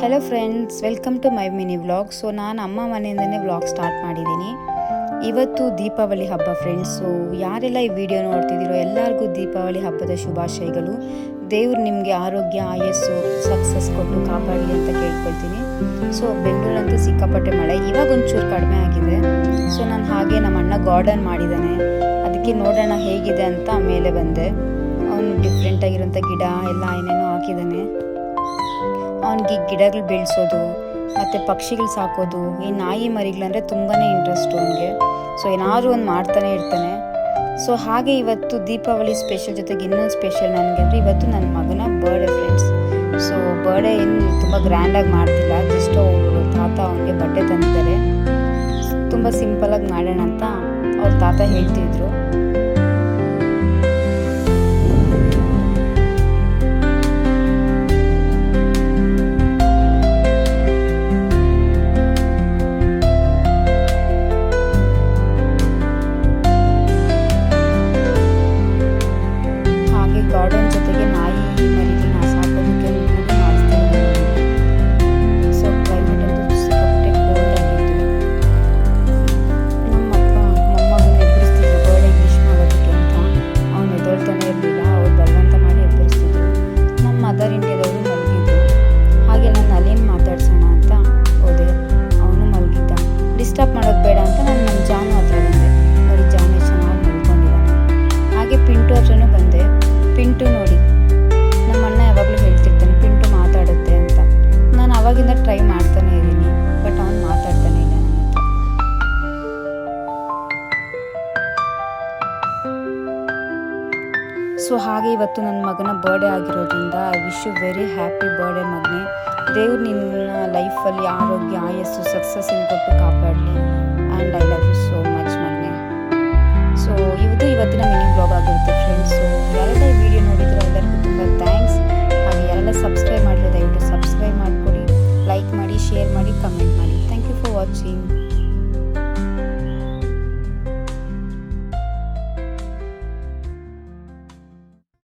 Hello friends, welcome to my mini vlog. So ನಾನು ಅಮ್ಮ ಮನೆಯಿಂದನೇ vlog start ಮಾಡಿದ್ದೀನಿ. ಇವತ್ತು ದೀಪಾವಳಿ ಹಬ್ಬ ಫ್ರೆಂಡ್ಸ್. ಸೊ ಯಾರೆಲ್ಲ ಈ ವಿಡಿಯೋ ನೋಡ್ತಿದ್ದೀರೋ ಎಲ್ಲರಿಗೂ ದೀಪಾವಳಿ ಹಬ್ಬದ ಶುಭಾಶಯಗಳು. ದೇವ್ರು ನಿಮಗೆ ಆರೋಗ್ಯ, ಆಯಸ್ಸು, ಸಕ್ಸಸ್ ಕೊಟ್ಟು ಕಾಪಾಡಲಿ ಅಂತ ಕೇಳ್ಕೊಳ್ತೀನಿ. ಸೊ ಬೆಂಗಳೂರಂತೂ ಸಿಕ್ಕಾಪಟ್ಟೆ ಮಳೆ, ಇವಾಗ ಒಂಚೂರು ಕಡಿಮೆ ಆಗಿದೆ. ಸೊ ನಾನು ಹಾಗೆ ನಮ್ಮ ಅಣ್ಣ ಗಾರ್ಡನ್ ಮಾಡಿದ್ದಾನೆ, ಅದಕ್ಕೆ ನೋಡೋಣ ಹೇಗಿದೆ ಅಂತ ಮೇಲೆ ಬಂದೆ. ಅವನು ಡಿಫ್ರೆಂಟಾಗಿರೋಂಥ ಗಿಡ ಎಲ್ಲ ಏನೇನೋ ಹಾಕಿದ್ದಾನೆ. ಅವನಿಗೆ ಗಿಡಗಳು ಬೆಳೆಸೋದು ಮತ್ತು ಪಕ್ಷಿಗಳು ಸಾಕೋದು, ಈ ನಾಯಿ ಮರಿಗಳಂದರೆ ತುಂಬಾ ಇಂಟ್ರೆಸ್ಟು ಅವನಿಗೆ. ಸೊ ಏನಾದರೂ ಒಂದು ಮಾಡ್ತಾನೆ ಇರ್ತಾನೆ. ಸೊ ಹಾಗೆ ಇವತ್ತು ದೀಪಾವಳಿ ಸ್ಪೆಷಲ್ ಜೊತೆಗೆ ಇನ್ನೊಂದು ಸ್ಪೆಷಲ್ ನನಗೆ ಅಂದರೆ ಇವತ್ತು ನನ್ನ ಮಗನ ಬರ್ಡೇ ಫ್ರೆಂಡ್ಸ್. ಸೊ ಬರ್ಡೇ ಏನು ತುಂಬ ಗ್ರ್ಯಾಂಡಾಗಿ ಮಾಡ್ತಿಲ್ಲ, ಜಸ್ಟ್ ಅವರು ತಾತ ಅವನಿಗೆ ಬಟ್ಟೆ ತಂದಿದ್ದಾರೆ. ತುಂಬ ಸಿಂಪಲಾಗಿ ಮಾಡೋಣ ಅಂತ ಅವ್ರ ತಾತ ಹೇಳ್ತಿದ್ರು. ಗಾರ್ಡನ್ ಜೊತೆಗೆ ನಾಯಿ ಮರಿಗಳನ್ನ ಸಾಕೋದಕ್ಕೆ ಮಾಡಿಸ್ತೀನಿ. ಸೊ ಕ್ಲೈಮೇಟ್ ಅಂತೂ ಸಿಕ್ಕಾಪಟ್ಟೆ ಕೋಲ್ಡ್ ಆಗಿತ್ತು. ನಮ್ಮಪ್ಪ ಮೊಮ್ಮಗನ ಎಬ್ಬರಿಸ್ತಿದ್ರು ಬರ್ಡೇ ವಿಶ್ ಮಾಡೋದಕ್ಕೆ ಅಂತ. ಅವ್ನು ಎದ್ದೇಳ್ತಾನೆ ಇರಲಿಲ್ಲ, ಅವ್ರು ಬಲವಂತ ಮಾಡಿ ಎಬ್ಬರಿಸ್ತಿದ್ರು. ನಮ್ಮ ಮದರ್ ಇಂಡಿಯಾದವರು ಮಲಗಿದ್ರು. ಹಾಗೆ ನಾನು ಅಲ್ಲೇನು ಮಾತಾಡ್ಸೋಣ ಅಂತ ಹೋದೆ, ಅವನು ಮಲಗಿದ್ದ. ಡಿಸ್ಟರ್ಬ್ ಮಾಡೋದು ಬೇಡ ಅಂತ ನಾನು ನಮ್ಮ ಜಾನು ಹತ್ರ ಬಂದೆ. ನೋಡಿ ಜಾನು ಚೆನ್ನಾಗಿ ಮಲ್ಕೊಂಡಿದ್ದಾನೆ. ಹಾಗೆ ಪಿಂಟು ಹತ್ರನೂ ಬಂದೆ. ಪಿಂಟು ನೋಡಿ, ನಮ್ಮ ಅಣ್ಣ ಯಾವಾಗಲೂ ಹೇಳ್ತಿರ್ತಾನೆ ಪಿಂಟು ಮಾತಾಡುತ್ತೆ ಅಂತ. ನಾನು ಅವಾಗಿಂದ ಟ್ರೈ ಮಾಡ್ತಾನೆ ಇದ್ದೀನಿ, ಬಟ್ ಅವನು ಮಾತಾಡ್ತಾನೆ ಇಲ್ಲ ನನ್ನ ಹತ್ರ. ಸೊ ಹಾಗೆ ಇವತ್ತು ನನ್ನ ಮಗನ ಬರ್ಡೇ ಆಗಿರೋದ್ರಿಂದ I wish you very happy birthday ಮಗನೇ. ದೇವ್ರು ನಿನ್ನ ಲೈಫಲ್ಲಿ ಆರೋಗ್ಯ, ಆಯಸ್ಸು, ಸಕ್ಸಸ್ ಕೊಟ್ಟು ಕಾಪಾಡಲಿ. And I